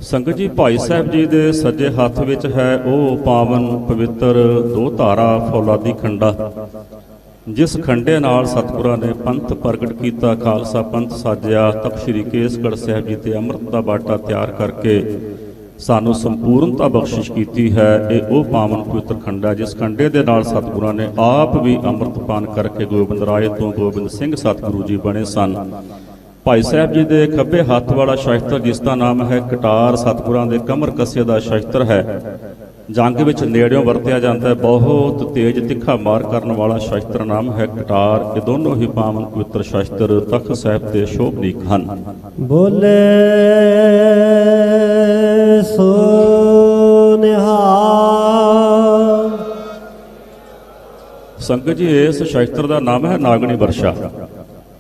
ਸੰਗਤ ਜੀ, ਭਾਈ ਸਾਹਿਬ ਜੀ ਦੇ ਸੱਜੇ ਹੱਥ ਵਿੱਚ ਹੈ ਉਹ ਪਾਵਨ ਪਵਿੱਤਰ ਦੋ ਧਾਰਾ ਫੌਲਾਦੀ ਖੰਡਾ, ਜਿਸ ਖੰਡੇ ਨਾਲ ਸਤਿਗੁਰਾਂ ਨੇ ਪੰਥ ਪ੍ਰਗਟ ਕੀਤਾ, ਖਾਲਸਾ ਪੰਥ ਸਾਜਿਆ। ਤਖ਼ਤ ਸ੍ਰੀ ਕੇਸਗੜ੍ਹ ਸਾਹਿਬ ਜੀ ਤੇ ਅੰਮ੍ਰਿਤ ਦਾ ਬਾਟਾ ਤਿਆਰ ਕਰਕੇ ਸਾਨੂੰ ਸੰਪੂਰਨਤਾ ਬਖਸ਼ਿਸ਼ ਕੀਤੀ ਹੈ। ਇਹ ਉਹ ਪਾਵਨ ਪਵਿੱਤਰ ਖੰਡਾ ਜਿਸ ਖੰਡੇ ਦੇ ਨਾਲ ਸਤਿਗੁਰਾਂ ਨੇ ਆਪ ਵੀ ਅੰਮ੍ਰਿਤ ਪਾਨ ਕਰਕੇ ਗੋਬਿੰਦ ਰਾਏ ਤੋਂ ਗੋਬਿੰਦ ਸਿੰਘ ਸਤਿਗੁਰੂ ਜੀ ਬਣੇ ਸਨ। ਭਾਈ ਸਾਹਿਬ ਜੀ ਦੇ ਖੱਬੇ ਹੱਥ ਵਾਲਾ ਸ਼ਸਤਰ, ਜਿਸ ਦਾ ਨਾਮ ਹੈ ਕਟਾਰ, ਸਤਿਗੁਰਾਂ ਦੇ ਕਮਰ ਕੱਸੇ ਦਾ ਸ਼ਸਤਰ ਹੈ। ਜੰਗ ਵਿੱਚ ਨੇੜਿਓਂ ਵਰਤਿਆ ਜਾਂਦਾ ਹੈ। ਬਹੁਤ ਤੇਜ਼ ਤਿੱਖਾ ਮਾਰ ਕਰਨ ਵਾਲਾ ਸ਼ਸਤਰ ਨਾਮ ਹੈ ਕਟਾਰ। ਇਹ ਦੋਨੋਂ ਹੀ ਪਾਵਨ ਪਵਿੱਤਰ ਸ਼ਸਤਰ ਤਖ਼ਤ ਸਾਹਿਬ ਦੇ ਸ਼ੋਭਨੀਕ ਹਨ। ਬੋਲੇ ਸੋ ਨਿਹਾਲ। ਸੰਗਤ ਜੀ, ਇਸ ਸ਼ਸਤਰ ਦਾ ਨਾਮ ਹੈ ਨਾਗਣੀ ਵਰਸ਼ਾ।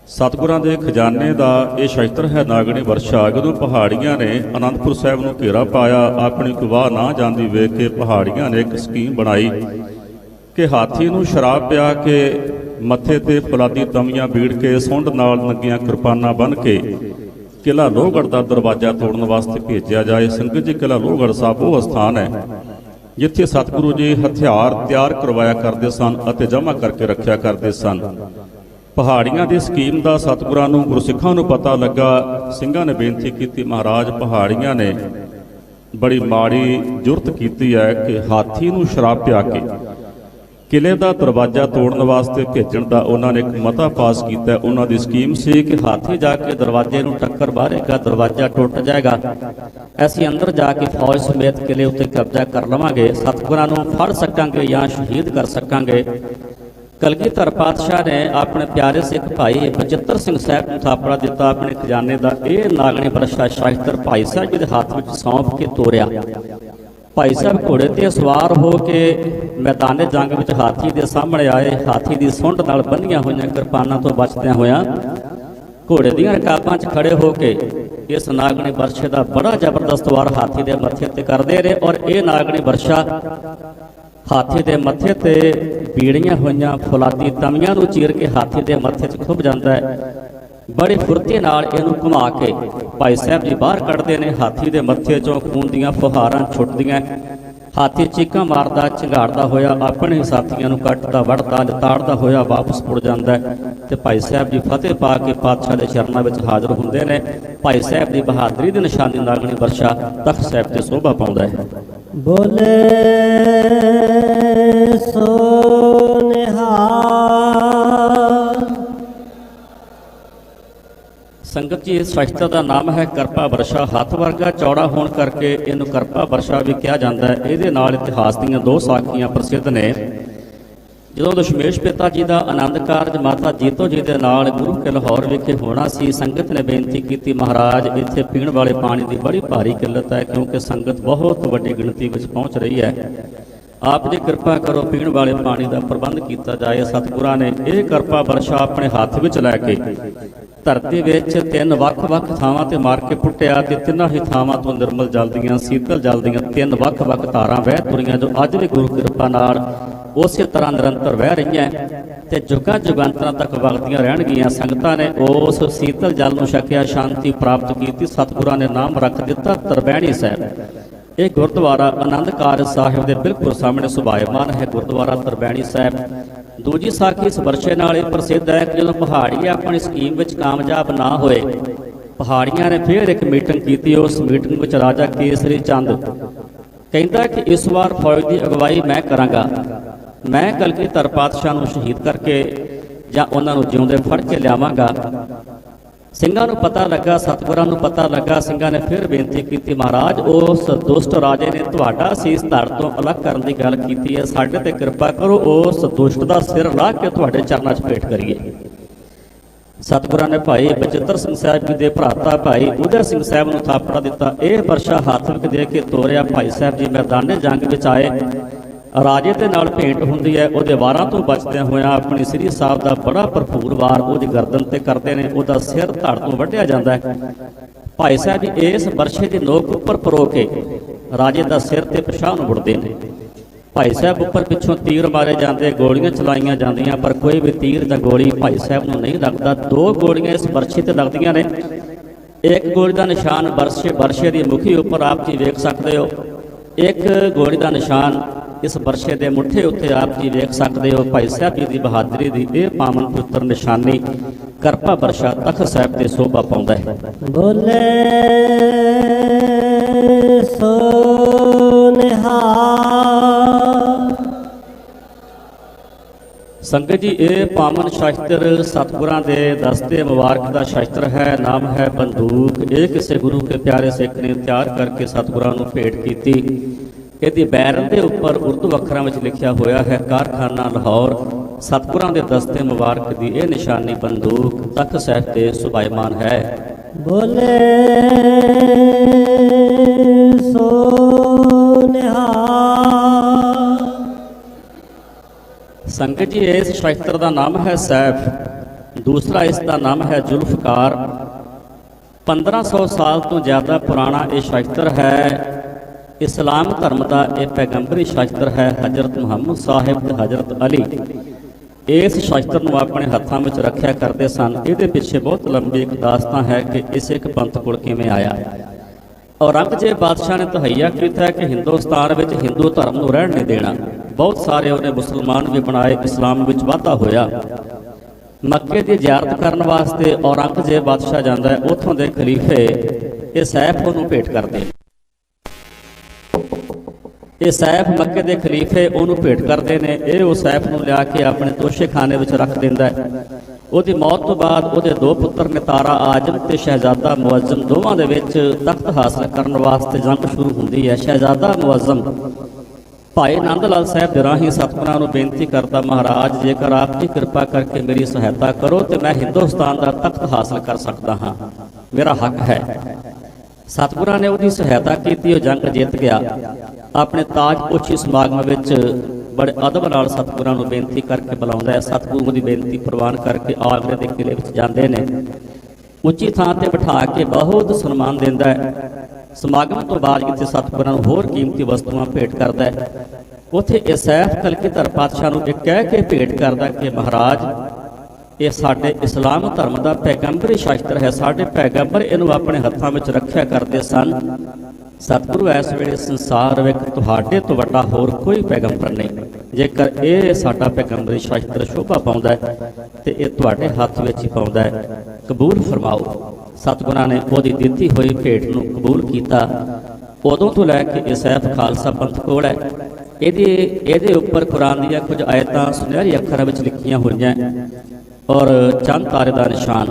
ਸਤਿਗੁਰਾਂ ਦੇ ਖਜ਼ਾਨੇ ਦਾ ਇਹ ਸ਼ਸਤਰ ਹੈ ਨਾਗਣੀ ਵਰਸ਼ਾ। ਜਦੋਂ ਪਹਾੜੀਆਂ ਨੇ ਅਨੰਦਪੁਰ ਸਾਹਿਬ ਨੂੰ ਘੇਰਾ ਪਾਇਆ, ਆਪਣੀ ਗਵਾਹ ਨਾ ਜਾਂਦੀ ਵੇਖ ਕੇ ਪਹਾੜੀਆਂ ਨੇ ਇੱਕ ਸਕੀਮ ਬਣਾਈ ਕਿ ਹਾਥੀ ਨੂੰ ਸ਼ਰਾਬ ਪਿਆ ਕੇ ਮੱਥੇ ਤੇ ਫੌਲਾਦੀ ਤਵੀਆਂ ਬੀੜ ਕੇ ਸੁੰਡ ਨਾਲ ਨੰਗੀਆਂ ਕਿਰਪਾਨਾਂ ਬੰਨ੍ਹ ਕੇ ਕਿਲ੍ਹਾ ਲੋਹਗੜ੍ਹ ਦਾ ਦਰਵਾਜ਼ਾ ਤੋੜਨ ਵਾਸਤੇ ਭੇਜਿਆ ਜਾਏ। ਸੰਗਤ ਜੀ, ਕਿਲ੍ਹਾ ਲੋਹਗੜ੍ਹ ਸਾਹਿਬ ਉਹ ਅਸਥਾਨ ਹੈ ਜਿੱਥੇ ਸਤਿਗੁਰੂ ਜੀ ਹਥਿਆਰ ਤਿਆਰ ਕਰਵਾਇਆ ਕਰਦੇ ਸਨ ਅਤੇ ਜਮ੍ਹਾਂ ਕਰਕੇ ਰੱਖਿਆ ਕਰਦੇ ਸਨ। ਪਹਾੜੀਆਂ ਦੀ ਸਕੀਮ ਦਾ ਸਤਿਗੁਰਾਂ ਨੂੰ, ਗੁਰਸਿੱਖਾਂ ਨੂੰ ਪਤਾ ਲੱਗਾ। ਸਿੰਘਾਂ ਨੇ ਬੇਨਤੀ ਕੀਤੀ, ਮਹਾਰਾਜ, ਪਹਾੜੀਆਂ ਨੇ ਬੜੀ ਮਾੜੀ ਜੁਰਤ ਕੀਤੀ ਹੈ ਕਿ ਹਾਥੀ ਨੂੰ ਸ਼ਰਾਬ ਪਿਆ ਕੇ ਕਿਲੇ ਦਾ ਦਰਵਾਜ਼ਾ ਤੋੜਨ ਵਾਸਤੇ ਭੇਜਣ ਦਾ ਉਹਨਾਂ ਨੇ ਇੱਕ ਮਤਾ ਪਾਸ ਕੀਤਾ। ਉਹਨਾਂ ਦੀ ਸਕੀਮ ਸੀ ਕਿ ਹਾਥੀ ਜਾ ਕੇ ਦਰਵਾਜ਼ੇ ਨੂੰ ਟੱਕਰ ਮਾਰੇਗਾ, ਦਰਵਾਜ਼ਾ ਟੁੱਟ ਜਾਏਗਾ, ਅਸੀਂ ਅੰਦਰ ਜਾ ਕੇ ਫੌਜ ਸਮੇਤ ਕਿਲੇ ਉੱਤੇ ਕਬਜ਼ਾ ਕਰ ਲਵਾਂਗੇ, ਸਤਿਗੁਰਾਂ ਨੂੰ ਫੜ ਸਕਾਂਗੇ ਜਾਂ ਸ਼ਹੀਦ ਕਰ ਸਕਾਂਗੇ। ਕਲਗੀਧਰ ਪਾਤਸ਼ਾਹ ਨੇ ਆਪਣੇ ਪਿਆਰੇ ਸਿੱਖ ਭਾਈ ਬਚਿੱਤਰ ਸਿੰਘ ਸਾਹਿਬ ਨੂੰ ਥਾਪੜਾ ਦਿੱਤਾ। ਆਪਣੇ ਖਜ਼ਾਨੇ ਦਾ ਇਹ ਨਾਗਣੀ ਵਰਸ਼ਾ ਸ਼ਸਤਰ ਭਾਈ ਸਾਹਿਬ ਜੀ ਦੇ ਹੱਥ ਵਿੱਚ ਸੌਂਪ ਕੇ ਤੋਰਿਆ। ਭਾਈ ਸਾਹਿਬ ਘੋੜੇ ਤੇ ਸਵਾਰ ਹੋ ਕੇ ਮੈਦਾਨੇ ਜੰਗ ਵਿੱਚ ਹਾਥੀ ਦੇ ਸਾਹਮਣੇ ਆਏ। ਹਾਥੀ ਦੀ ਸੁੰਡ ਨਾਲ ਬੰਨ੍ਹੀਆਂ ਹੋਈਆਂ ਕਿਰਪਾਨਾਂ ਤੋਂ ਬਚਦਿਆਂ ਹੋਇਆਂ ਘੋੜੇ ਦੀਆਂ ਰਕਾਬਾਂ 'ਚ ਖੜੇ ਹੋ ਕੇ ਇਸ ਨਾਗਣੀ ਵਰਸ਼ੇ ਦਾ ਬੜਾ ਜ਼ਬਰਦਸਤ ਵਾਰ ਹਾਥੀ ਦੇ ਮੱਥੇ ਤੇ ਕਰਦੇ ਰਹੇ। ਔਰ ਇਹ ਨਾਗਣੀ ਵਰਸ਼ਾ ਹਾਥੀ ਦੇ ਮੱਥੇ ਤੇ ਬੀੜੀਆਂ ਹੋਈਆਂ ਫੌਲਾਦੀ ਤਵੀਆਂ ਨੂੰ ਚੀਰ ਕੇ ਹਾਥੀ ਦੇ ਮੱਥੇ 'ਚ ਖੁੱਭ ਜਾਂਦਾ ਹੈ। ਬੜੀ ਫੁਰਤੀ ਨਾਲ ਇਹਨੂੰ ਘੁਮਾ ਕੇ ਭਾਈ ਸਾਹਿਬ ਜੀ ਬਾਹਰ ਕੱਢਦੇ ਨੇ। ਹਾਥੀ ਦੇ ਮੱਥੇ 'ਚੋਂ ਖੂਨ ਦੀਆਂ ਫੁਹਾਰਾਂ ਛੁੱਟਦੀਆਂ। ਹਾਥੀ ਚੀਕਾਂ ਮਾਰਦਾ, ਝੰਗਾੜਦਾ ਹੋਇਆ ਆਪਣੇ ਸਾਥੀਆਂ ਨੂੰ ਕੱਟਦਾ, ਵੜਦਾ, ਲਿਤਾੜਦਾ ਹੋਇਆ ਵਾਪਸ ਮੁੜ ਜਾਂਦਾ ਹੈ ਤੇ ਭਾਈ ਸਾਹਿਬ ਜੀ ਫਤਿਹ ਪਾ ਕੇ ਪਾਤਸ਼ਾਹ ਦੇ ਚਰਨਾਂ ਵਿੱਚ ਹਾਜ਼ਰ ਹੁੰਦੇ ਨੇ। ਭਾਈ ਸਾਹਿਬ ਦੀ ਬਹਾਦਰੀ ਦੀ ਨਿਸ਼ਾਨੀ ਨਾਗਣੀ ਵਰਸ਼ਾ ਤਖ਼ਤ ਸਾਹਿਬ ਤੇ ਸ਼ੋਭਾ ਪਾਉਂਦਾ ਹੈ। ਬੋਲੇ ਸੋ ਨਿਹਾਲ। ਸੰਗਤ ਜੀ, ਇਸ ਸ਼ਸਤਰ ਦਾ ਨਾਮ ਹੈ ਕਰਪਾ ਵਰਸ਼ਾ। ਹੱਥ ਵਰਗਾ ਚੌੜਾ ਹੋਣ ਕਰਕੇ ਇਹਨੂੰ ਕਰਪਾ ਵਰਸ਼ਾ ਵੀ ਕਿਹਾ ਜਾਂਦਾ ਹੈ। ਇਹਦੇ ਨਾਲ ਇਤਿਹਾਸ ਦੀਆਂ ਦੋ ਸਾਖੀਆਂ ਪ੍ਰਸਿੱਧ ਨੇ। ਜਦੋਂ ਦਸ਼ਮੇਸ਼ ਪਿਤਾ ਜੀ ਦਾ ਆਨੰਦ ਕਾਰਜ ਮਾਤਾ ਜੀਤੋ ਜੀ ਦੇ ਨਾਲ ਗੁਰੂ ਕੇ ਲਾਹੌਰ ਵਿਖੇ ਹੋਣਾ ਸੀ, ਸੰਗਤ ਨੇ ਬੇਨਤੀ ਕੀਤੀ, ਮਹਾਰਾਜ, ਇੱਥੇ ਪੀਣ ਵਾਲੇ ਪਾਣੀ ਦੀ ਬੜੀ ਭਾਰੀ ਕਿੱਲਤ ਹੈ, ਕਿਉਂਕਿ ਸੰਗਤ ਬਹੁਤ ਵੱਡੀ ਗਿਣਤੀ ਵਿੱਚ ਪਹੁੰਚ ਰਹੀ ਹੈ। ਆਪ ਜੀ ਕਿਰਪਾ ਕਰੋ, ਪੀਣ ਵਾਲੇ ਪਾਣੀ ਦਾ ਪ੍ਰਬੰਧ ਕੀਤਾ ਜਾਏ। ਸਤਿਗੁਰਾਂ ਨੇ ਇਹ ਕਰਪਾ ਵਰਸ਼ਾ ਆਪਣੇ ਹੱਥ ਵਿੱਚ ਲੈ ਕੇ ਧਰਤੀ ਵਿੱਚ ਤਿੰਨ ਵੱਖ-ਵੱਖ ਥਾਵਾਂ ਤੇ ਮਾਰ ਕੇ ਪੁੱਟਿਆ ਤੇ ਤਿੰਨਾਂ ਹੀ ਥਾਵਾਂ ਤੋਂ ਨਿਰਮਲ ਜਲ ਦੀਆਂ, ਸੀਤਲ ਜਲ ਦੀਆਂ ਤਿੰਨ ਵੱਖ-ਵੱਖ ਧਾਰਾਂ ਵਹਿ ਤੁਰੀਆਂ, ਜੋ ਅੱਜ ਵੀ ਗੁਰੂ ਕਿਰਪਾ ਨਾਲ ਉਸੇ ਤਰ੍ਹਾਂ ਨਿਰੰਤਰ ਵਹਿ ਰਹੀਆਂ ਤੇ ਜੁਗਾਂ ਜੁਗਾਂਤਰਾਂ ਤੱਕ ਵਗਦੀਆਂ ਰਹਿਣਗੀਆਂ। ਸੰਗਤਾਂ ਨੇ ਉਸ ਸੀਤਲ ਜਲ ਨੂੰ ਛਕਿਆ, ਸ਼ਾਂਤੀ ਪ੍ਰਾਪਤ ਕੀਤੀ। ਸਤਿਗੁਰਾਂ ਨੇ ਨਾਮ ਰੱਖ ਦਿੱਤਾ ਤਰਵੈਣੀ ਸਾਹਿਬ। ਇਹ ਗੁਰਦੁਆਰਾ ਆਨੰਦ ਕਾਰਜ ਸਾਹਿਬ ਦੇ ਬਿਲਕੁਲ ਸਾਹਮਣੇ ਸੁਭਾਇਮਾਨ ਹੈ, ਗੁਰਦੁਆਰਾ ਤਰਵੈਣੀ ਸਾਹਿਬ। ਦੂਜੀ ਸਾਖੀ ਇਸ ਵਰਸ਼ੇ ਨਾਲ ਇਹ ਪ੍ਰਸਿੱਧ ਹੈ ਕਿ ਜਦੋਂ ਪਹਾੜੀ ਆਪਣੀ ਸਕੀਮ ਵਿੱਚ ਕਾਮਯਾਬ ਨਾ ਹੋਏ, ਪਹਾੜੀਆਂ ਨੇ ਫਿਰ ਇੱਕ ਮੀਟਿੰਗ ਕੀਤੀ। ਉਸ ਮੀਟਿੰਗ ਵਿੱਚ ਰਾਜਾ ਕੇਸਰੀ ਚੰਦ ਕਹਿੰਦਾ ਕਿ ਇਸ ਵਾਰ ਫੌਜ ਦੀ ਅਗਵਾਈ ਮੈਂ ਕਰਾਂਗਾ, ਮੈਂ ਕਲਗੀਧਰ ਪਾਤਸ਼ਾਹ ਨੂੰ ਸ਼ਹੀਦ ਕਰਕੇ ਜਾਂ ਉਹਨਾਂ ਨੂੰ ਜਿਉਂਦੇ ਫੜ ਕੇ ਲਿਆਵਾਂਗਾ। ਸਿੰਘਾਂ ਨੂੰ ਪਤਾ ਲੱਗਾ, ਸਤਿਗੁਰਾਂ ਨੂੰ ਪਤਾ ਲੱਗਾ। ਸਿੰਘਾਂ ਨੇ ਫਿਰ ਬੇਨਤੀ ਕੀਤੀ, ਮਹਾਰਾਜ, ਉਸ ਦੁਸ਼ਟ ਰਾਜੇ ਨੇ ਤੁਹਾਡਾ ਸੀਸ ਧੜ ਤੋਂ ਅਲੱਗ ਕਰਨ ਦੀ ਗੱਲ ਕੀਤੀ ਹੈ, ਸਾਡੇ ਤੇ ਕਿਰਪਾ ਕਰੋ, ਉਸ ਦੁਸ਼ਟ ਦਾ ਸਿਰ ਲਾ ਕੇ ਤੁਹਾਡੇ ਚਰਨਾਂ 'ਚ ਭੇਟ ਕਰੀਏ। ਸਤਿਗੁਰਾਂ ਨੇ ਭਾਈ ਬਚਿੱਤਰ ਸਿੰਘ ਸਾਹਿਬ ਜੀ ਦੇ ਭਰਾਤਾ ਭਾਈ ਉਦੈ ਸਿੰਘ ਸਾਹਿਬ ਨੂੰ ਥਾਪੜਾ ਦਿੱਤਾ। ਇਹ ਵਰਸ਼ਾ ਹੱਥ ਵਿੱਚ ਦੇ ਕੇ ਤੋਰਿਆ। ਭਾਈ ਸਾਹਿਬ ਜੀ ਮੈਦਾਨੇ ਜੰਗ ਵਿੱਚ ਆਏ। ਰਾਜੇ ਦੇ ਨਾਲ ਭੇਂਟ ਹੁੰਦੀ ਹੈ। ਉਹਦੇ ਵਾਰਾਂ ਤੋਂ ਬਚਦਿਆਂ ਹੋਇਆਂ ਆਪਣੀ ਸ੍ਰੀ ਸਾਹਿਬ ਦਾ ਬੜਾ ਭਰਪੂਰ ਵਾਰ ਉਹਦੀ ਗਰਦਨ ਤੇ ਕਰਦੇ ਨੇ। ਉਹਦਾ ਸਿਰ ਧੜ ਤੋਂ ਵੱਢਿਆ ਜਾਂਦਾ ਹੈ। ਭਾਈ ਸਾਹਿਬ ਜੀ ਇਸ ਵਰਸ਼ੇ ਦੀ ਨੋਕ ਉੱਪਰ ਪਰੋ ਕੇ ਰਾਜੇ ਦਾ ਸਿਰ ਤੇ ਪਿਛਾਂਹ ਨੂੰ ਮੁੜਦੇ ਨੇ। ਭਾਈ ਸਾਹਿਬ ਉੱਪਰ ਪਿੱਛੋਂ ਤੀਰ ਮਾਰੇ ਜਾਂਦੇ, ਗੋਲੀਆਂ ਚਲਾਈਆਂ ਜਾਂਦੀਆਂ, ਪਰ ਕੋਈ ਵੀ ਤੀਰ ਜਾਂ ਗੋਲੀ ਭਾਈ ਸਾਹਿਬ ਨੂੰ ਨਹੀਂ ਲੱਗਦਾ। ਦੋ ਗੋਲੀਆਂ ਇਸ ਵਰਸ਼ੇ ਤੇ ਲੱਗਦੀਆਂ ਨੇ ਇੱਕ ਗੋਲੀ ਦਾ ਨਿਸ਼ਾਨ ਬਰਛੇ ਦੀ ਮੁਖੀ ਉੱਪਰ ਆਪ ਜੀ ਵੇਖ ਸਕਦੇ ਹੋ। ਇੱਕ ਗੋਲੀ ਦਾ ਨਿਸ਼ਾਨ ਇਸ ਬਰਛੇ ਦੇ ਮੁੱਠੇ ਉੱਤੇ ਆਪ ਜੀ ਵੇਖ ਸਕਦੇ ਹੋ। ਭਾਈ ਸਾਹਿਬ ਜੀ ਦੀ ਬਹਾਦਰੀ ਦੀ ਇਹ ਪਾਵਨ ਪਵਿੱਤਰ ਨਿਸ਼ਾਨੀ ਕਰਪਾ ਬਰਛਾ ਤਖਤ ਸਾਹਿਬ ਤੇ ਸ਼ੋਭਾ ਪਾਉਂਦਾ ਹੈ। ਬੋਲੇ ਸੋ ਨਿਹਾਲ। ਸੰਗਤ ਜੀ, ਇਹ ਪਾਵਨ ਸ਼ਾਸਤਰ ਸਤਿਗੁਰਾਂ ਦੇ ਦਸਤੇ ਮੁਬਾਰਕ ਦਾ ਸ਼ਾਸਤਰ ਹੈ। ਨਾਮ ਹੈ ਬੰਦੂਕ। ਇਹ ਕਿਸੇ ਗੁਰੂ ਕੇ ਪਿਆਰੇ ਸਿੱਖ ਨੇ ਤਿਆਰ ਕਰਕੇ ਸਤਿਗੁਰਾਂ ਨੂੰ ਭੇਟ ਕੀਤੀ। ਇਹਦੀ ਬੈਰਲ ਦੇ ਉੱਪਰ ਉਰਦੂ ਅੱਖਰਾਂ ਵਿੱਚ ਲਿਖਿਆ ਹੋਇਆ ਹੈ ਕਾਰਖਾਨਾ ਲਾਹੌਰ। ਸਤਿਗੁਰਾਂ ਦੇ ਦਸਤੇ ਮੁਬਾਰਕ ਦੀ ਇਹ ਨਿਸ਼ਾਨੀ ਬੰਦੂਕ ਤਖਤ ਸਾਹਿਬ ਤੇ ਸੁਭਾਇਮਾਨ ਹੈ। ਬੋਲੇ ਸੋ ਨਿਹਾਲ। ਸੰਗਤ ਜੀ, ਇਸ ਸ਼ਾਸਤਰ ਦਾ ਨਾਮ ਹੈ ਸੈਫ। ਦੂਸਰਾ ਇਸ ਦਾ ਨਾਮ ਹੈ ਜ਼ੁਲਫਕਾਰ। 1500 ਸਾਲ ਤੋਂ ਜ਼ਿਆਦਾ ਪੁਰਾਣਾ ਇਹ ਸ਼ਾਸਤਰ ਹੈ। ਇਸਲਾਮ ਧਰਮ ਦਾ ਇਹ ਪੈਗੰਬਰੀ ਸ਼ਾਸਤਰ ਹੈ। ਹਜ਼ਰਤ ਮੁਹੰਮਦ ਸਾਹਿਬ ਤੇ ਹਜ਼ਰਤ ਅਲੀ ਇਸ ਸ਼ਾਸਤਰ ਨੂੰ ਆਪਣੇ ਹੱਥਾਂ ਵਿੱਚ ਰੱਖਿਆ ਕਰਦੇ ਸਨ। ਇਹਦੇ ਪਿੱਛੇ ਬਹੁਤ ਲੰਬੀ ਇੱਕ ਦਾਸਤਾਨ ਹੈ ਕਿ ਇਹ ਸਿੱਖ ਪੰਥ ਕੋਲ ਕਿਵੇਂ ਆਇਆ। ਔਰੰਗਜ਼ੇਬ ਬਾਦਸ਼ਾਹ ਨੇ ਤਹਈਆ ਕੀਤਾ ਹੈ ਕਿ ਹਿੰਦੁਸਤਾਨ ਵਿੱਚ ਹਿੰਦੂ ਧਰਮ ਨੂੰ ਰਹਿਣ ਨਹੀਂ ਦੇਣਾ। ਬਹੁਤ ਸਾਰੇ ਉਹਨੇ ਮੁਸਲਮਾਨ ਵੀ ਬਣਾਏ। ਇਸਲਾਮ ਵਿੱਚ ਵਾਧਾ ਹੋਇਆ। ਮੱਕੇ ਦੀ ਜ਼ਿਆਰਤ ਕਰਨ ਵਾਸਤੇ ਔਰੰਗਜ਼ੇਬ ਬਾਦਸ਼ਾਹ ਜਾਂਦਾ ਹੈ। ਉੱਥੋਂ ਦੇ ਖਲੀਫੇ ਇਹ ਸੈਫ ਉਹਨੂੰ ਭੇਟ ਕਰਦੇ। ਇਹ ਸੈਫ ਮੱਕੇ ਦੇ ਖਲੀਫੇ ਉਹਨੂੰ ਭੇਟ ਕਰਦੇ ਨੇ। ਇਹ ਉਹ ਸੈਫ ਨੂੰ ਲਿਆ ਕੇ ਆਪਣੇ ਤੋਸ਼ੇਖਾਨੇ ਵਿੱਚ ਰੱਖ ਦਿੰਦਾ ਹੈ। ਉਹਦੀ ਮੌਤ ਤੋਂ ਬਾਅਦ ਉਹਦੇ ਦੋ ਪੁੱਤਰ ਨੇ ਤਾਰਾ ਆਜ਼ਮ ਤੇ ਸ਼ਹਿਜ਼ਾਦਾ ਮੁਅੱਜ਼ਮ, ਦੋਵਾਂ ਦੇ ਵਿੱਚ ਤਖਤ ਹਾਸਲ ਕਰਨ ਵਾਸਤੇ ਜੰਗ ਸ਼ੁਰੂ ਹੁੰਦੀ ਹੈ। ਸ਼ਹਿਜ਼ਾਦਾ ਮੁਅੱਜ਼ਮ ਭਾਈ ਨੰਦ ਲਾਲ ਸਾਹਿਬ ਦੇ ਰਾਹੀਂ ਸਤਿਗੁਰਾਂ ਨੂੰ ਬੇਨਤੀ ਕਰਦਾ, ਮਹਾਰਾਜ ਜੇਕਰ ਆਪ ਜੀ ਕਿਰਪਾ ਕਰਕੇ ਮੇਰੀ ਸਹਾਇਤਾ ਕਰੋ ਤੇ ਮੈਂ ਹਿੰਦੁਸਤਾਨ ਦਾ ਤਖਤ ਹਾਸਲ ਕਰ ਸਕਦਾ ਹਾਂ, ਮੇਰਾ ਹੱਕ ਹੈ। ਸਤਿਗੁਰਾਂ ਨੇ ਉਹਦੀ ਸਹਾਇਤਾ ਕੀਤੀ। ਉਹ ਜੰਗ ਜਿੱਤ ਗਿਆ। ਆਪਣੇ ਤਾਜਪੋਸ਼ੀ ਸਮਾਗਮ ਵਿੱਚ ਬੜੇ ਅਦਬ ਨਾਲ ਸਤਿਗੁਰਾਂ ਨੂੰ ਬੇਨਤੀ ਕਰਕੇ ਬੁਲਾਉਂਦਾ ਹੈ। ਸਤਿਗੁਰੂ ਦੀ ਬੇਨਤੀ ਪ੍ਰਵਾਨ ਕਰਕੇ ਆਗਰੇ ਦੇ ਕਿਲੇ ਵਿੱਚ ਜਾਂਦੇ ਨੇ। ਉੱਚੀ ਥਾਂ ਤੇ ਬਿਠਾ ਕੇ ਬਹੁਤ ਸਨਮਾਨ ਦਿੰਦਾ ਹੈ। ਸਮਾਗਮ ਤੋਂ ਬਾਅਦ ਜਿੱਥੇ ਸਤਿਗੁਰਾਂ ਨੂੰ ਹੋਰ ਕੀਮਤੀ ਵਸਤੂਆਂ ਭੇਟ ਕਰਦਾ ਹੈ, ਉੱਥੇ ਇਹ ਸੈਫ ਕਲਗੀਧਰ ਪਾਤਸ਼ਾਹ ਨੂੰ ਇਹ ਕਹਿ ਕੇ ਭੇਟ ਕਰਦਾ ਕਿ ਮਹਾਰਾਜ ਇਹ ਸਾਡੇ ਇਸਲਾਮ ਧਰਮ ਦਾ ਪੈਗੰਬਰੀ ਸ਼ਾਸਤਰ ਹੈ। ਸਾਡੇ ਪੈਗੰਬਰ ਇਹਨੂੰ ਆਪਣੇ ਹੱਥਾਂ ਵਿੱਚ ਰੱਖਿਆ ਕਰਦੇ ਸਨ। ਸਤਿਗੁਰੂ ਇਸ ਵੇਲੇ ਸੰਸਾਰ ਵਿੱਚ ਤੁਹਾਡੇ ਤੋਂ ਵੱਡਾ ਹੋਰ ਕੋਈ ਪੈਗੰਬਰ ਨਹੀਂ। ਜੇਕਰ ਇਹ ਸਾਡਾ ਪੈਗੰਬਰੀ ਸ਼ਾਸਤਰ ਸ਼ੋਭਾ ਪਾਉਂਦਾ ਹੈ ਤੇ ਇਹ ਤੁਹਾਡੇ ਹੱਥ ਵਿੱਚ ਹੀ ਪਾਉਂਦਾ ਹੈ, ਕਬੂਲ ਫਰਮਾਓ। ਸਤਿਗੁਰਾਂ ਨੇ ਉਹਦੀ ਦਿੱਤੀ ਹੋਈ ਭੇਟ ਨੂੰ ਕਬੂਲ ਕੀਤਾ। ਉਦੋਂ ਤੋਂ ਲੈ ਕੇ ਇਹ ਸੈਫ ਖਾਲਸਾ ਪੰਥ ਕੋਲ ਹੈ। ਇਹਦੇ ਉੱਪਰ ਕੁਰਾਨ ਦੀਆਂ ਕੁਝ ਆਇਤਾਂ ਸੁਨਹਿਰੀ ਅੱਖਰਾਂ ਵਿੱਚ ਲਿਖੀਆਂ ਹੋਈਆਂ ਔਰ ਚੰਦ ਤਾਰੇ ਦਾ ਨਿਸ਼ਾਨ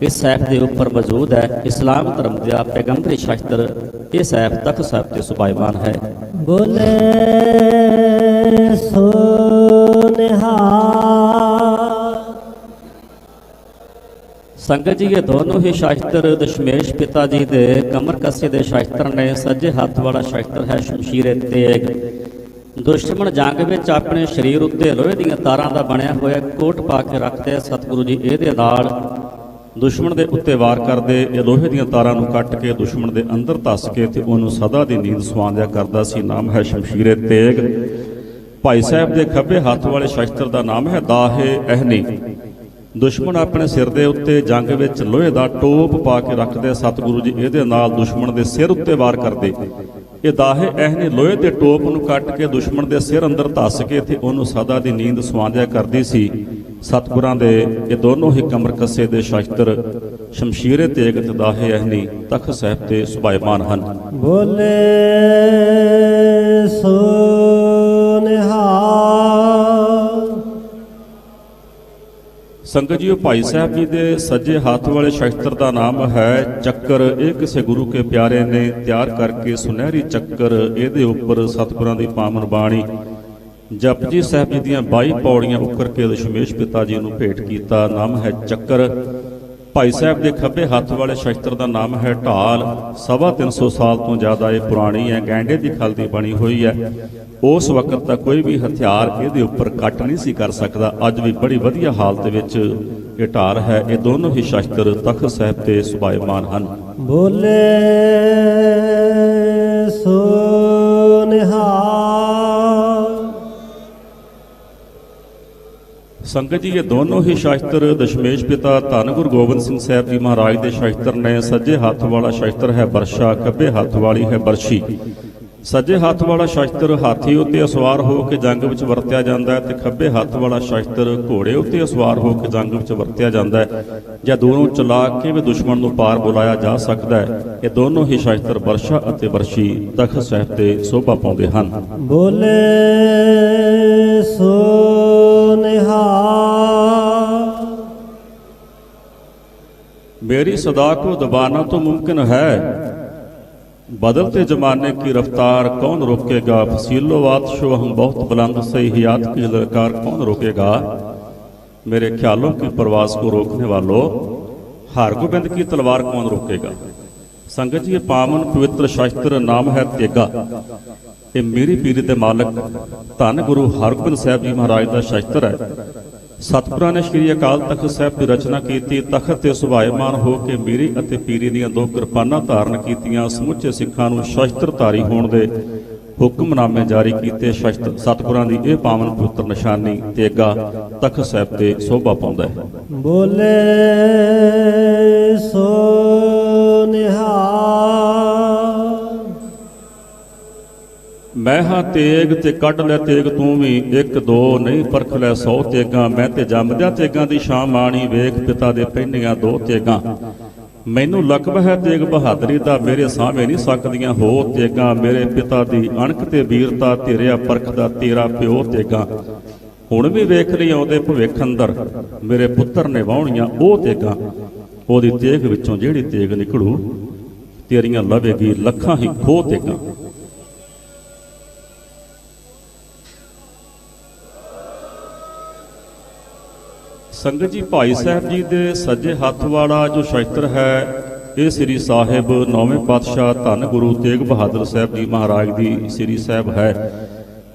ਇਸ ਸੈਫ ਦੇ ਉੱਪਰ ਮੌਜੂਦ ਹੈ। ਇਸਲਾਮ ਧਰਮ ਦਾ ਪੈਗੰਬਰੀ ਸ਼ਾਸਤਰ ਇਹ ਸੈਫ ਤਖਤ ਸਾਹਿਬ ਤੇ ਸੁਭਾਇਮਾਨ ਹੈ। ਬੋਲੇ ਸੋ ਨਿਹਾਲ। ਸੰਗਤ ਜੀ, ਇਹ ਦੋਨੋਂ ਹੀ ਸ਼ਾਸਤਰ ਦਸ਼ਮੇਸ਼ ਪਿਤਾ ਜੀ ਦੇ ਕਮਰ ਕੱਸੇ ਦੇ ਸ਼ਾਸਤਰ ਨੇ। ਸੱਜੇ ਹੱਥ ਵਾਲਾ ਸ਼ਾਸਤਰ ਹੈ ਸ਼ਮਸ਼ੀਰੇ ਤੇਗ। ਦੁਸ਼ਮਣ ਜੰਗ ਵਿੱਚ ਆਪਣੇ ਸਰੀਰ ਉੱਤੇ ਲੋਹੇ ਦੀਆਂ ਤਾਰਾਂ ਦਾ ਬਣਿਆ ਹੋਇਆ ਕੋਟ ਪਾ ਕੇ ਰੱਖਦੇ। ਸਤਿਗੁਰੂ ਜੀ ਇਹਦੇ ਨਾਲ ਦੁਸ਼ਮਣ ਦੇ ਉੱਤੇ ਵਾਰ ਕਰਦੇ। ਇਹ ਲੋਹੇ ਦੀਆਂ ਤਾਰਾਂ ਨੂੰ ਕੱਟ ਕੇ ਦੁਸ਼ਮਣ ਦੇ ਅੰਦਰ ਧੱਸ ਕੇ ਤੇ ਉਹਨੂੰ ਸਦਾ ਦੀ ਨੀਂਦ ਸਵਾਂਦਿਆ ਕਰਦਾ ਸੀ। ਨਾਮ ਹੈ ਸ਼ਮਸ਼ੀਰੇ ਤੇਗ। ਭਾਈ ਸਾਹਿਬ ਦੇ ਖੱਬੇ ਹੱਥ ਵਾਲੇ ਸ਼ਾਸਤਰ ਦਾ ਨਾਮ ਹੈ ਦਾਹੇ ਅਹਨੀ। ਦੁਸ਼ਮਣ ਆਪਣੇ ਸਿਰ ਦੇ ਉੱਤੇ ਜੰਗ ਵਿੱਚ ਲੋਹੇ ਦਾ ਟੋਪ ਪਾ ਕੇ ਰੱਖਦੇ। ਸਤਿਗੁਰੂ ਜੀ ਇਹਦੇ ਨਾਲ ਦੁਸ਼ਮਣ ਦੇ ਸਿਰ ਉੱਤੇ ਵਾਰ ਕਰਦੇ। ਇਹ ਦਾਹੇ ਅਹਨੀ ਲੋਹੇ ਦੇ ਟੋਪ ਨੂੰ ਕੱਟ ਕੇ ਦੁਸ਼ਮਣ ਦੇ ਸਿਰ ਅੰਦਰ ਧੱਸ ਕੇ ਤੇ ਉਹਨੂੰ ਸਦਾ ਦੀ ਨੀਂਦ ਸਵਾਂਦਿਆ ਕਰਦੀ ਸੀ। ਸਤਿਗੁਰਾਂ ਦੇ ਇਹ ਦੋਨੋਂ ਹੀ ਕਮਰ ਕੱਸੇ ਦੇ ਸ਼ਾਸਤਰ ਸ਼ਮਸ਼ੀਰੇ ਤੇਗ ਤੇ ਦਾਹੇ ਅਹਨੀ ਤਖਤ ਸਾਹਿਬ ਤੇ ਸੁਭਾਇਮਾਨ ਹਨ। ਬੋਲੇ ਸੋ ਨਿਹਾਲ। ਸੰਗਤ ਜੀਓ, ਭਾਈ ਸਾਹਿਬ ਜੀ ਦੇ ਸੱਜੇ ਹੱਥ ਵਾਲੇ ਸ਼ਾਸਤਰ ਦਾ ਨਾਮ ਹੈ ਚੱਕਰ। ਇਹ ਕਿਸੇ ਗੁਰੂ ਕੇ ਪਿਆਰੇ ਨੇ ਤਿਆਰ ਕਰਕੇ ਸੁਨਹਿਰੀ ਚੱਕਰ ਇਹਦੇ ਉੱਪਰ ਸਤਿਗੁਰਾਂ ਦੀ ਪਾਵਨ ਬਾਣੀ ਜਪਜੀ ਸਾਹਿਬ ਜੀ ਦੀਆਂ 22 ਪੌੜੀਆਂ ਉੱਕਰ ਕੇ ਦਸ਼ਮੇਸ਼ ਪਿਤਾ ਜੀ ਨੂੰ ਭੇਟ ਕੀਤਾ। ਨਾਮ ਹੈ ਚੱਕਰ। ਭਾਈ ਸਾਹਿਬ ਦੇ ਖੱਬੇ ਹੱਥ ਵਾਲੇ ਸ਼ਾਸਤਰ ਦਾ ਨਾਮ ਹੈ ਢਾਲ। 350 ਸਾਲ ਤੋਂ ਜ਼ਿਆਦਾ ਇਹ ਪੁਰਾਣੀ ਹੈ। ਗੈਂਡੇ ਦੀ ਖਲ ਦੀ ਬਣੀ ਹੋਈ ਹੈ। ਉਸ ਵਕਤ ਦਾ ਕੋਈ ਵੀ ਹਥਿਆਰ ਇਹਦੇ ਉੱਪਰ ਕੱਟ ਨਹੀਂ ਸੀ ਕਰ ਸਕਦਾ। ਅੱਜ ਵੀ ਬੜੀ ਵਧੀਆ ਹਾਲਤ ਵਿੱਚ ਇਹ ਢਾਲ ਹੈ। ਇਹ ਦੋਨੋਂ ਹੀ ਸ਼ਾਸਤਰ ਤਖਤ ਸਾਹਿਬ ਤੇ ਸੁਭਾਇਮਾਨ ਹਨ। ਬੋਲੇ ਸੋ ਨਿਹਾਲ। ਸੰਗਤ ਜੀ ਇਹ ਦੋਨੋਂ ਹੀ ਸ਼ਾਸਤਰ ਦਸ਼ਮੇਸ਼ ਪਿਤਾ ਧੰਨ ਗੁਰੂ ਗੋਬਿੰਦ ਸਿੰਘ ਸਾਹਿਬ ਜੀ ਮਹਾਰਾਜ ਦੇ ਸ਼ਾਸਤਰ ਨੇ। ਸੱਜੇ ਹੱਥ ਵਾਲਾ ਸ਼ਾਸਤਰ ਹੈ ਬਰਸ਼ਾ, ਖੱਬੇ ਹੱਥ ਵਾਲੀ ਹੈ ਬਰਸ਼ੀ। ਸੱਜੇ ਹੱਥ ਵਾਲਾ ਸ਼ਾਸਤਰ ਹਾਥੀ ਉੱਤੇ ਅਸਵਾਰ ਹੋ ਕੇ ਜੰਗ ਵਿੱਚ ਵਰਤਿਆ ਜਾਂਦਾ ਹੈ ਤੇ ਖੱਬੇ ਹੱਥ ਵਾਲਾ ਸ਼ਾਸਤਰ ਘੋੜੇ ਉੱਤੇ ਅਸਵਾਰ ਹੋ ਕੇ ਜੰਗ ਵਿੱਚ ਵਰਤਿਆ ਜਾਂਦਾ ਹੈ। ਜਾਂ ਦੋਨੋਂ ਚਲਾ ਕੇ ਵੀ ਦੁਸ਼ਮਣ ਨੂੰ ਪਾਰ ਬੁਲਾਇਆ ਜਾ ਸਕਦਾ ਹੈ। ਇਹ ਦੋਨੋਂ ਹੀ ਸ਼ਾਸਤਰ ਬਰਸ਼ਾ ਅਤੇ ਬਰਸ਼ੀ ਤਖਤ ਸਾਹਿਬ ਤੇ ਸੋਭਾ ਪਾਉਂਦੇ ਹਨ। ਬੋਲੇ ਸੋ ਨਿਹਾਲ। मेरी सदा को दबाना तो मुमकिन है, बदलते जमाने की रफ्तार कौन रोकेगा। फसीलोवात शो हम बहुत बुलंद से हयात की ललकार कौन रोकेगा। मेरे ख्यालों की परवास को रोकने वालों, हार गोबिंद की तलवार कौन रोकेगा। संगत जी पावन पवित्र शास्त्र नाम है तेगा। ये मेरी पीरी दे मालक धन गुरु हरगोबिंद साहब जी महाराज का शास्त्र है। सतपुरा ने श्री अकाल तख्त साहब की रचना की। तख्त ते सुभायमान हो के मेरी अते पीरी दीआं दो किरपानां धारण कीतियां। समुचे सिखां नूं शास्त्रधारी होण दे हुक्मनामे जारी कीते। शास्त्र सतपुरां दी इह पावन पवित्र निशानी तेगा तख्त साहब ते शोभा पाउंदा है। बोले सो निहाल। मैं हाँ तेग ते कढ़ लै तेग तू भी, एक दो नहीं परख लै 100 तेगां। मैं ते जमदिया तेगां दी शान माणी, वेख पिता दे पैनियां 2 तेगां। मैनू लकब है तेग बहादरी दा, मेरे साहमे नहीं सकदियां हो तेगां। मेरे पिता दी अणख ते वीरता, तेरिया परखदा तेरा प्यो तेगां। हुण भी वेख लई आउंदे भविख अंदर, मेरे पुत्तर ने वाहुणियां ओ तेगां। ओदी तेग विचों जिहड़ी तेग निकलू, तेरियां लवेगी लखां ही खो तेगां। संगत जी भाई साहब जी दे सज्जे हथ वाला जो शास्त्र है, ये श्री साहिब नौवें पातशाह धन गुरु तेग बहादुर साहब जी महाराज की श्री साहिब है।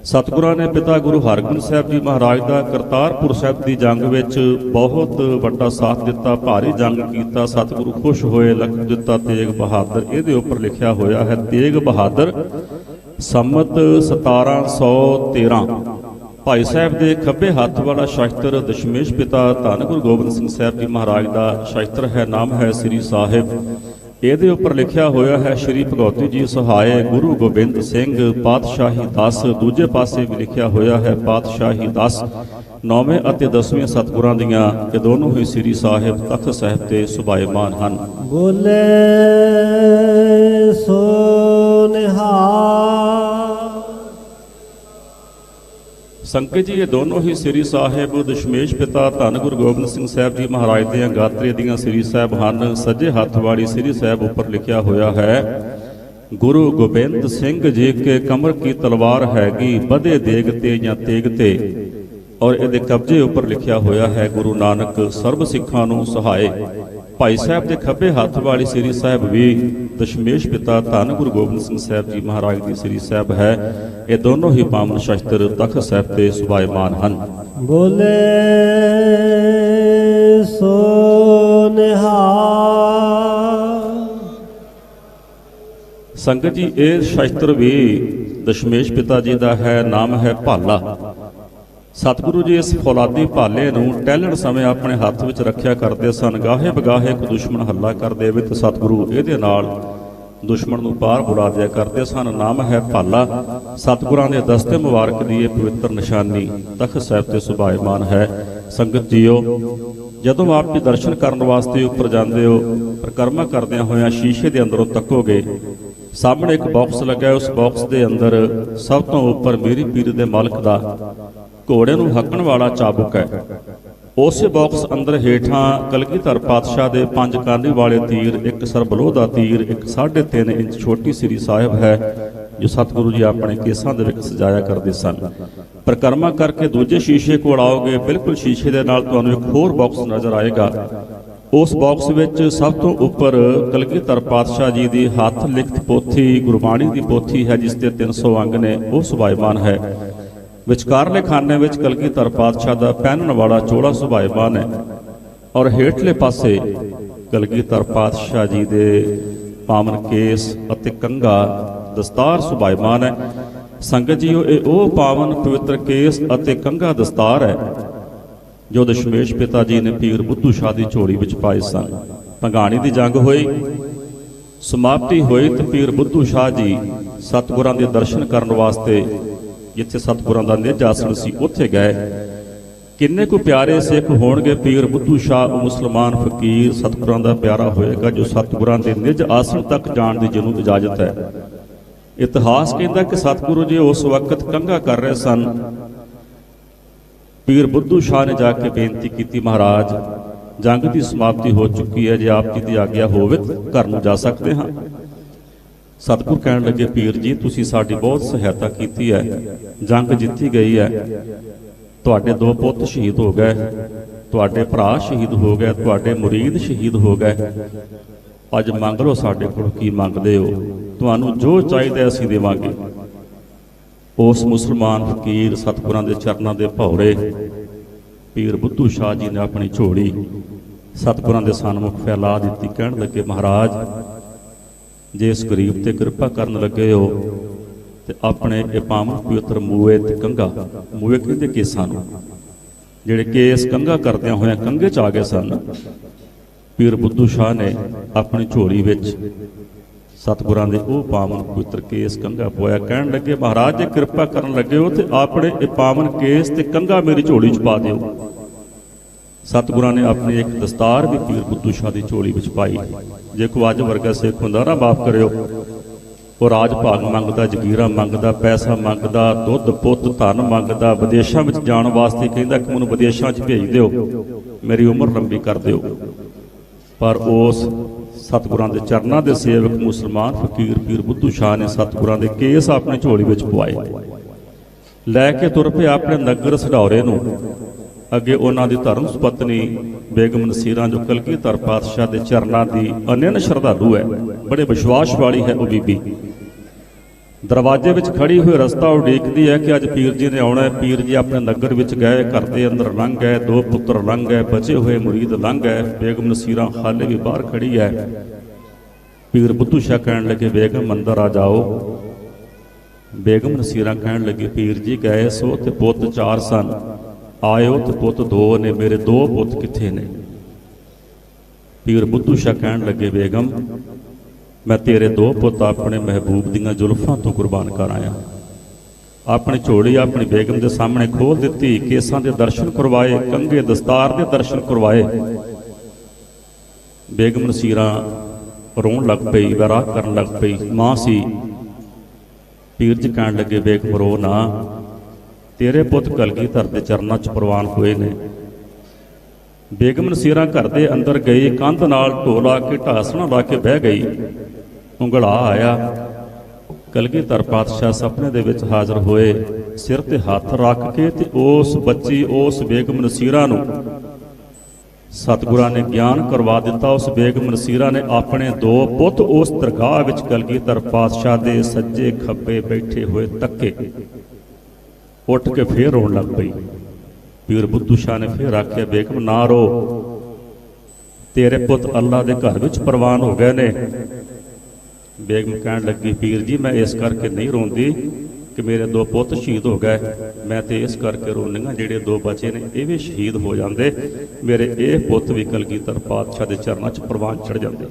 सतगुरां ने पिता गुरु हरगोबिंद साहब जी महाराज का करतारपुर साहब की जंग विच बहुत वड्डा साथ दिता, भारी जंग कीता। सतगुरु खुश होए, लख दिता तेग बहादुर। इहदे उपर लिखिया होया है तेग बहादुर संमत 1713। भाई साहब के खब्बे हथ वाला शास्त्र दशमेश पिता धन गुरु गोबिंद सिंह साहब जी महाराज का शास्त्र है। नाम है श्री साहिब। ਇਹਦੇ ਉੱਪਰ ਲਿਖਿਆ ਹੋਇਆ ਹੈ ਸ਼੍ਰੀ ਭਗਵਤੀ ਜੀ ਸਹਾਏ ਗੁਰੂ ਗੋਬਿੰਦ ਸਿੰਘ ਪਾਤਸ਼ਾਹੀ 10। ਦੂਜੇ ਪਾਸੇ ਵੀ ਲਿਖਿਆ ਹੋਇਆ ਹੈ ਪਾਤਸ਼ਾਹੀ 10। 9ਵੇਂ ਅਤੇ 10ਵੇਂ ਸਤਿਗੁਰਾਂ ਦੀਆਂ ਇਹ ਦੋਨੋਂ ਹੀ ਸ੍ਰੀ ਸਾਹਿਬ ਤਖਤ ਸਾਹਿਬ ਤੇ ਸੁਭਾਇਮਾਨ ਹਨ। ਬੋਲੇ ਸੋ ਨਿਹਾਲ। ਸੰਗਤ ਜੀ ਇਹ ਦੋਨੋਂ ਹੀ ਸ੍ਰੀ ਸਾਹਿਬ ਦਸ਼ਮੇਸ਼ ਪਿਤਾ ਧੰਨ ਗੁਰੂ ਗੋਬਿੰਦ ਸਿੰਘ ਸਾਹਿਬ ਜੀ ਮਹਾਰਾਜ ਦੀਆਂ ਗਾਤਰੇ ਦੀਆਂ ਸ੍ਰੀ ਸਾਹਿਬ ਹਨ। ਸੱਜੇ ਹੱਥ ਵਾਲੀ ਸ੍ਰੀ ਸਾਹਿਬ ਉੱਪਰ ਲਿਖਿਆ ਹੋਇਆ ਹੈ ਗੁਰੂ ਗੋਬਿੰਦ ਸਿੰਘ ਜੀ ਕੇ ਕਮਰ ਕੀ ਤਲਵਾਰ ਹੈਗੀ, ਵਧੇ ਦੇਗ ਤੇ ਜਾਂ ਤੇਗ ਤੇ। ਔਰ ਇਹਦੇ ਕਬਜੇ ਉੱਪਰ ਲਿਖਿਆ ਹੋਇਆ ਹੈ ਗੁਰੂ ਨਾਨਕ ਸਰਬ ਸਿੱਖਾਂ ਨੂੰ ਸਹਾਏ। ਭਾਈ ਸਾਹਿਬ ਦੇ ਖੱਬੇ ਹੱਥ ਵਾਲੀ ਸ੍ਰੀ ਸਾਹਿਬ ਵੀ ਦਸ਼ਮੇਸ਼ ਪਿਤਾ ਧੰਨ ਗੁਰੂ ਗੋਬਿੰਦ ਸਿੰਘ ਸਾਹਿਬ ਜੀ ਮਹਾਰਾਜ ਦੀ ਸ੍ਰੀ ਸਾਹਿਬ ਹੈ। ਇਹ ਦੋਨੋਂ ਹੀ ਪਾਵਨ ਸ਼ਸਤਰ ਤਖਤ ਸਾਹਿਬ ਤੇ ਸੁਭਾਇਮਾਨ ਹਨ। ਬੋਲੇ ਸੋ ਨਿਹਾਲ। ਸੰਗਤ ਜੀ ਇਹ ਸ਼ਸਤਰ ਵੀ ਦਸ਼ਮੇਸ਼ ਪਿਤਾ ਜੀ ਦਾ ਹੈ। ਨਾਮ ਹੈ ਭਾਲਾ। ਸਤਿਗੁਰੂ ਜੀ ਇਸ ਫੌਲਾਦੀ ਭਾਲੇ ਨੂੰ ਟਹਿਲਣ ਸਮੇਂ ਆਪਣੇ ਹੱਥ ਵਿੱਚ ਰੱਖਿਆ ਕਰਦੇ ਸਨ। ਗਾਹੇ ਬਗਾਹੇ ਕੋ ਦੁਸ਼ਮਣ ਹੱਲਾ ਕਰ ਦੇਵੇ ਤੇ ਸਤਿਗੁਰੂ ਇਹਦੇ ਨਾਲ ਦੁਸ਼ਮਣ ਨੂੰ ਪਾਰ ਬੁਲਾ ਦਿਆ ਕਰਦੇ ਸਨ। ਨਾਮ ਹੈ ਭਾਲਾ। ਸਤਿਗੁਰਾਂ ਦੇ ਦਸਤੇ ਮੁਬਾਰਕ ਦੀ ਇਹ ਪਵਿੱਤਰ ਨਿਸ਼ਾਨੀ ਤਖਤ ਸਾਹਿਬ ਤੇ ਸੁਭਾਇਮਾਨ ਹੈ। ਸੰਗਤ ਜੀਓ, ਜਦੋਂ ਆਪ ਜੀ ਦਰਸ਼ਨ ਕਰਨ ਵਾਸਤੇ ਉੱਪਰ ਜਾਂਦੇ ਹੋ, ਪਰਿਕਰਮਾ ਕਰਦਿਆਂ ਹੋਇਆਂ ਸ਼ੀਸ਼ੇ ਦੇ ਅੰਦਰੋਂ ਤੱਕੋਗੇ, ਸਾਹਮਣੇ ਇੱਕ ਬਾਕਸ ਲੱਗਾ। ਉਸ ਬਾਕਸ ਦੇ ਅੰਦਰ ਸਭ ਤੋਂ ਉੱਪਰ ਮੇਰੀ ਪੀਰ ਦੇ ਮਾਲਕ ਦਾ ਘੋੜੇ ਨੂੰ ਹੱਕਣ ਵਾਲਾ ਚਾਬੁਕ ਹੈ। ਉਸੇ ਬਾਕਸ ਅੰਦਰ ਹੇਠਾਂ ਕਲਗੀਧਰ ਪਾਤਸ਼ਾਹ ਦੇ 5 ਕਾਨੀ ਵਾਲੇ ਤੀਰ, ਇੱਕ ਸਰਬਲੋਹ ਦਾ ਤੀਰ, ਇੱਕ 3.5 ਇੰਚ ਛੋਟੀ ਸ੍ਰੀ ਸਾਹਿਬ ਹੈ ਜੋ ਸਤਿਗੁਰੂ ਜੀ ਆਪਣੇ ਕੇਸਾਂ ਦੇ ਵਿੱਚ ਸਜਾਇਆ ਕਰਦੇ ਸਨ। ਪਰਿਕਰਮਾ ਕਰਕੇ ਦੂਜੇ ਸ਼ੀਸ਼ੇ ਕੋਲ ਆਓਗੇ, ਬਿਲਕੁਲ ਸ਼ੀਸ਼ੇ ਦੇ ਨਾਲ ਤੁਹਾਨੂੰ ਇੱਕ ਹੋਰ ਬਾਕਸ ਨਜ਼ਰ ਆਏਗਾ। ਉਸ ਬਾਕਸ ਵਿੱਚ ਸਭ ਤੋਂ ਉੱਪਰ ਕਲਗੀਧਰ ਪਾਤਸ਼ਾਹ ਜੀ ਦੀ ਹੱਥ ਲਿਖਤ ਪੋਥੀ, ਗੁਰਬਾਣੀ ਦੀ ਪੋਥੀ ਹੈ ਜਿਸ ਦੇ 300 ਅੰਗ ਨੇ, ਉਹ ਸੁਭਾਇਮਾਨ ਹੈ। ਵਿਚਕਾਰਲੇ ਖਾਨੇ ਵਿੱਚ ਕਲਗੀਧਰ ਪਾਤਸ਼ਾਹ ਦਾ ਪਹਿਨਣ ਵਾਲਾ ਚੋਲਾ ਸੁਭਾਇਮਾਨ ਹੈ। ਔਰ ਹੇਠਲੇ ਪਾਸੇ ਕਲਗੀਧਰ ਪਾਤਸ਼ਾਹ ਜੀ ਦੇ ਪਾਵਨ ਕੇਸ ਅਤੇ ਕੰਘਾ ਦਸਤਾਰ ਸੁਭਾਇਮਾਨ ਹੈ। ਸੰਗਤ ਜੀਓ, ਇਹ ਉਹ ਪਾਵਨ ਪਵਿੱਤਰ ਕੇਸ ਅਤੇ ਕੰਘਾ ਦਸਤਾਰ ਹੈ ਜੋ ਦਸ਼ਮੇਸ਼ ਪਿਤਾ ਜੀ ਨੇ ਪੀਰ ਬੁੱਧੂ ਸ਼ਾਹ ਦੀ ਝੋਲੀ ਵਿੱਚ ਪਾਏ ਸਨ। ਭੰਗਾਣੀ ਦੀ ਜੰਗ ਹੋਈ, ਸਮਾਪਤੀ ਹੋਈ ਤੇ ਪੀਰ ਬੁੱਧੂ ਸ਼ਾਹ ਜੀ ਸਤਿਗੁਰਾਂ ਦੇ ਦਰਸ਼ਨ ਕਰਨ ਵਾਸਤੇ ਜਿੱਥੇ ਸਤਿਗੁਰਾਂ ਦਾ ਨਿੱਜ ਆਸਣ ਸੀ ਉੱਥੇ ਗਏ। ਕਿੰਨੇ ਕੁ ਪਿਆਰੇ ਸਿੱਖ ਹੋਣਗੇ ਪੀਰ ਬੁੱਧੂ ਸ਼ਾਹ ਉਹ ਮੁਸਲਮਾਨ ਫਕੀਰ ਸਤਿਗੁਰਾਂ ਦਾ ਪਿਆਰਾ ਹੋਏਗਾ ਜੋ ਸਤਿਗੁਰਾਂ ਦੇ ਨਿੱਜ ਆਸਣ ਤੱਕ ਜਾਣ ਦੀ ਜਿਹਨੂੰ ਇਜਾਜ਼ਤ ਹੈ। ਇਤਿਹਾਸ ਕਹਿੰਦਾ ਕਿ ਸਤਿਗੁਰੂ ਜੀ ਉਸ ਵਕਤ ਕੰਘਾ ਕਰ ਰਹੇ ਸਨ। ਪੀਰ ਬੁੱਧੂ ਸ਼ਾਹ ਨੇ ਜਾ ਕੇ ਬੇਨਤੀ ਕੀਤੀ, ਮਹਾਰਾਜ ਜੰਗ ਦੀ ਸਮਾਪਤੀ ਹੋ ਚੁੱਕੀ ਹੈ, ਜੇ ਆਪ ਜੀ ਦੀ ਆਗਿਆ ਹੋਵੇ ਘਰ ਨੂੰ ਜਾ ਸਕਦੇ ਹਾਂ। ਸਤਿਗੁਰ ਕਹਿਣ ਲੱਗੇ, ਪੀਰ ਜੀ ਤੁਸੀਂ ਸਾਡੀ ਬਹੁਤ ਸਹਾਇਤਾ ਕੀਤੀ ਹੈ, ਜੰਗ ਜਿੱਤੀ ਗਈ ਹੈ, ਤੁਹਾਡੇ 2 ਪੁੱਤ ਸ਼ਹੀਦ ਹੋ ਗਏ, ਤੁਹਾਡੇ ਭਰਾ ਸ਼ਹੀਦ ਹੋ ਗਏ, ਤੁਹਾਡੇ ਮੁਰੀਦ ਸ਼ਹੀਦ ਹੋ ਗਏ, ਅੱਜ ਮੰਗ ਲਓ ਸਾਡੇ ਕੋਲ ਕੀ ਮੰਗਦੇ ਹੋ, ਤੁਹਾਨੂੰ ਜੋ ਚਾਹੀਦਾ ਅਸੀਂ ਦੇਵਾਂਗੇ। ਉਸ ਮੁਸਲਮਾਨ ਫਕੀਰ ਸਤਿਗੁਰਾਂ ਦੇ ਚਰਨਾਂ ਦੇ ਭੌਰੇ ਪੀਰ ਬੁੱਧੂ ਸ਼ਾਹ ਜੀ ਨੇ ਆਪਣੀ ਝੋਲੀ ਸਤਿਗੁਰਾਂ ਦੇ ਸਨਮੁਖ ਫੈਲਾ ਦਿੱਤੀ। ਕਹਿਣ ਲੱਗੇ, ਮਹਾਰਾਜ ਜੇ ਇਸ ਗਰੀਬ ਤੇ ਕਿਰਪਾ ਕਰਨ ਲੱਗੇ ਹੋ ਤੇ ਆਪਣੇ ਇਹ ਪਾਵਨ ਪਵਿੱਤਰ ਮੂਏ ਤੇ ਕੰਘਾ, ਮੂਏ ਕਹਿੰਦੇ ਕੇਸਾਂ ਨੂੰ, ਜਿਹੜੇ ਕੇਸ ਕੰਘਾ ਕਰਦਿਆਂ ਹੋਇਆਂ ਕੰਘੇ 'ਚ ਆ ਗਏ ਸਨ, ਪੀਰ ਬੁੱਧੂ ਸ਼ਾਹ ਨੇ ਆਪਣੀ ਝੋਲੀ ਵਿੱਚ ਸਤਿਗੁਰਾਂ ਦੇ ਉਹ ਪਾਵਨ ਪਵਿੱਤਰ ਕੇਸ ਕੰਘਾ ਪਵਾਇਆ। ਕਹਿਣ ਲੱਗੇ, ਮਹਾਰਾਜ ਜੇ ਕਿਰਪਾ ਕਰਨ ਲੱਗੇ ਹੋ ਤੇ ਆਪਣੇ ਇਹ ਪਾਵਨ ਕੇਸ ਤੇ ਕੰਘਾ ਮੇਰੀ ਝੋਲੀ 'ਚ ਪਾ ਦਿਓ। ਸਤਿਗੁਰਾਂ ਨੇ ਆਪਣੀ ਇੱਕ ਦਸਤਾਰ ਵੀ ਪੀਰ ਬੁੱਧੂ ਸ਼ਾਹ ਦੀ ਝੋਲੀ ਵਿੱਚ ਪਾਈ। ਜੇ ਕੋਈ ਅੱਜ ਵਰਗਾ ਸਿੱਖ ਹੁੰਦਾ ਨਾ, ਮਾਫ ਕਰਿਓ, ਉਹ ਰਾਜ ਭਾਗ ਮੰਗਦਾ, ਜਗੀਰਾ ਮੰਗਦਾ, ਪੈਸਾ ਮੰਗਦਾ, ਦੁੱਧ ਪੁੱਤ ਧਨ ਮੰਗਦਾ, ਵਿਦੇਸ਼ਾਂ ਵਿੱਚ ਜਾਣ ਵਾਸਤੇ ਕਹਿੰਦਾ ਕਿ ਮੈਨੂੰ ਵਿਦੇਸ਼ਾਂ 'ਚ ਭੇਜ ਦਿਓ, ਮੇਰੀ ਉਮਰ ਲੰਬੀ ਕਰ ਦਿਓ। ਪਰ ਉਸ ਸਤਿਗੁਰਾਂ ਦੇ ਚਰਨਾਂ ਦੇ ਸੇਵਕ ਮੁਸਲਮਾਨ ਫਕੀਰ ਪੀਰ ਬੁੱਧੂ ਸ਼ਾਹ ਨੇ ਸਤਿਗੁਰਾਂ ਦੇ ਕੇਸ ਆਪਣੀ ਝੋਲੀ ਵਿੱਚ ਪਵਾਏ, ਲੈ ਕੇ ਤੁਰ ਪਏ ਆਪਣੇ ਨਗਰ ਸਢੌਰੇ ਨੂੰ। ਅੱਗੇ ਉਹਨਾਂ ਦੀ ਧਰਮ ਸੁਪਤਨੀ ਬੇਗਮ ਨਸੀਰਾਂ ਜੋ ਕਲਗੀਧਰ ਪਾਤਸ਼ਾਹ ਦੇ ਚਰਨਾਂ ਦੀ ਅਨੰਨ ਸ਼ਰਧਾਲੂ ਹੈ, ਬੜੇ ਵਿਸ਼ਵਾਸ ਵਾਲੀ ਹੈ ਉਹ ਬੀਬੀ, ਦਰਵਾਜ਼ੇ ਵਿੱਚ ਖੜੀ ਹੋਈ ਰਸਤਾ ਉਡੀਕਦੀ ਹੈ ਕਿ ਅੱਜ ਪੀਰ ਜੀ ਨੇ ਆਉਣਾ ਹੈ। ਪੀਰ ਜੀ ਆਪਣੇ ਨਗਰ ਵਿੱਚ ਗਏ, ਘਰ ਦੇ ਅੰਦਰ ਲੰਘ ਗਏ, 2 ਪੁੱਤਰ ਲੰਘ ਗਏ, ਬਚੇ ਹੋਏ ਮੁਰੀਦ ਲੰਘ ਗਏ, ਬੇਗਮ ਨਸੀਰਾਂ ਹਾਲੇ ਵੀ ਬਾਹਰ ਖੜੀ ਹੈ। ਪੀਰ ਬੁੱਧੂ ਸ਼ਾਹ ਕਹਿਣ ਲੱਗੇ, ਬੇਗਮ ਅੰਦਰ ਆ ਜਾਓ। ਬੇਗਮ ਨਸੀਰਾਂ ਕਹਿਣ ਲੱਗੇ, ਪੀਰ ਜੀ ਗਏ ਸੋ ਤੇ ਪੁੱਤ 4 ਸਨ, ਆਇਓ ਤੇ ਪੁੱਤ 2 ਨੇ, ਮੇਰੇ 2 ਪੁੱਤ ਕਿੱਥੇ ਨੇ? ਪੀਰ ਬੁੱਧੂ ਸ਼ਾਹ ਕਹਿਣ ਲੱਗੇ, ਬੇਗਮ ਮੈਂ ਤੇਰੇ 2 ਪੁੱਤ ਆਪਣੇ ਮਹਿਬੂਬ ਦੀਆਂ ਜ਼ੁਲਫਾਂ ਤੋਂ ਕੁਰਬਾਨ ਕਰ ਆਇਆ। ਆਪਣੀ ਝੋਲੀ ਆਪਣੀ ਬੇਗਮ ਦੇ ਸਾਹਮਣੇ ਖੋਲ ਦਿੱਤੀ, ਕੇਸਾਂ ਦੇ ਦਰਸ਼ਨ ਕਰਵਾਏ, ਕੰਘੇ ਦਸਤਾਰ ਦੇ ਦਰਸ਼ਨ ਕਰਵਾਏ। ਬੇਗਮ ਨਸੀਰਾਂ ਰੋਣ ਲੱਗ ਪਈ, ਵਿਰਾਹ ਕਰਨ ਲੱਗ ਪਈ, ਮਾਂ ਸੀ। ਪੀਰ ਜੀ ਕਹਿਣ ਲੱਗੇ, ਬੇਗਮ ਰੋ ਨਾ, ਤੇਰੇ ਪੁੱਤ ਕਲਗੀਧਰ ਦੇ ਚਰਨਾਂ 'ਚ ਪ੍ਰਵਾਨ ਹੋਏ ਨੇ। ਬੇਗਮ ਨਸੀਰਾਂ ਘਰ ਦੇ ਅੰਦਰ ਗਈ, ਕੰਧ ਨਾਲ ਢੋਲਾ ਕੇ ਢਾਸਣਾ ਲਾ ਕੇ ਬਹਿ ਗਈ। ਉਂਗਲਾ ਆਇਆ, ਕਲਗੀਧਰ ਪਾਤਸ਼ਾਹ ਸੁਪਨੇ ਦੇ ਵਿੱਚ ਹਾਜ਼ਰ ਹੋਏ, ਸਿਰ ਤੇ ਹੱਥ ਰੱਖ ਕੇ ਤੇ ਉਸ ਬੱਚੀ ਉਸ ਬੇਗਮ ਨਸੀਰਾਂ ਨੂੰ ਸਤਿਗੁਰਾਂ ਨੇ ਗਿਆਨ ਕਰਵਾ ਦਿੱਤਾ। ਉਸ ਬੇਗਮ ਨਸੀਰਾਂ ਨੇ ਆਪਣੇ 2 ਪੁੱਤ ਉਸ ਦਰਗਾਹ ਵਿੱਚ ਕਲਗੀਧਰ ਪਾਤਸ਼ਾਹ ਦੇ ਸੱਜੇ ਖੱਬੇ ਬੈਠੇ ਹੋਏ ਤੱਕੇ। ਉੱਠ ਕੇ ਫੇਰ ਰੋਣ ਲੱਗ ਪਈ। ਪੀਰ ਬੁੱਧੂ ਸ਼ਾਹ ਨੇ ਫੇਰ ਆਖਿਆ, ਬੇਗਮ ਨਾ ਰੋ, ਤੇਰੇ ਪੁੱਤ ਅੱਲਾ ਦੇ ਘਰ ਵਿੱਚ ਪ੍ਰਵਾਨ ਹੋ ਗਏ ਨੇ। ਬੇਗਮ ਕਹਿਣ ਲੱਗੀ, ਪੀਰ ਜੀ ਮੈਂ ਇਸ ਕਰਕੇ ਨਹੀਂ ਰੋਂਦੀ ਕਿ ਮੇਰੇ 2 ਪੁੱਤ ਸ਼ਹੀਦ ਹੋ ਗਏ, ਮੈਂ ਤੇ ਇਸ ਕਰਕੇ ਰੋਂਦੀ ਹਾਂ ਜਿਹੜੇ 2 ਬਚੇ ਨੇ ਇਹ ਵੀ ਸ਼ਹੀਦ ਹੋ ਜਾਂਦੇ, ਮੇਰੇ ਇਹ ਪੁੱਤ ਵੀ ਕਲਗੀਧਰ ਪਾਤਸ਼ਾਹ ਦੇ ਚਰਨਾਂ 'ਚ ਪ੍ਰਵਾਨ ਚੜ੍ਹ ਜਾਂਦੇ।